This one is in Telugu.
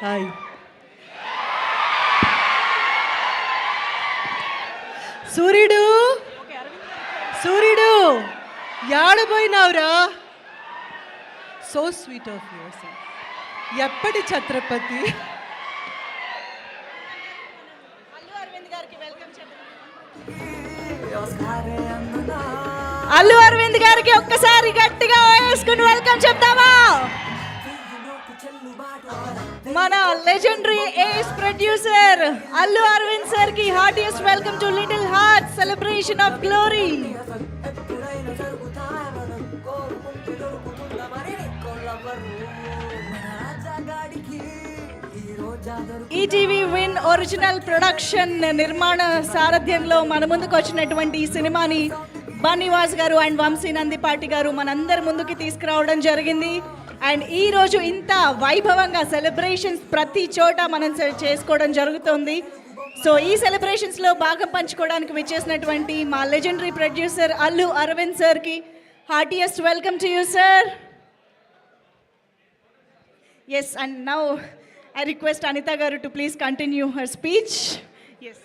హాయ్. సూర్యుడు సూర్యుడు యాడపోయినావురా? So sweet of you. ఎప్పటి ఛత్రపతి? అల్లు అరవింద్ గారికి ఒక్కసారి గట్టిగా వేసుకుని వెల్కమ్ చెప్తామా? మన లెజెండరీ ఏస్ ప్రొడ్యూసర్ అల్లు అరవింద్ సార్ కి heartiest welcome to little heart celebration of glory. ETV win original production నిర్మాణ సారథ్యంలో మన ముందుకు వచ్చినటువంటి ఈ సినిమాని బన్నీవాస్ గారు అండ్ వంశీ నందిపాటి గారు మనందరి ముందుకి తీసుకురావడం జరిగింది. అండ్ ఈరోజు ఇంత వైభవంగా సెలబ్రేషన్స్ ప్రతి చోట మనం చేసుకోవడం జరుగుతుంది. సో ఈ సెలబ్రేషన్స్లో భాగం పంచుకోవడానికి విచ్చేసినటువంటి మా లెజెండరీ ప్రొడ్యూసర్ అల్లు అరవింద్ సార్కి heartiest welcome to you sir. Yes, and now I request Anita Garu to please continue her speech. Yes.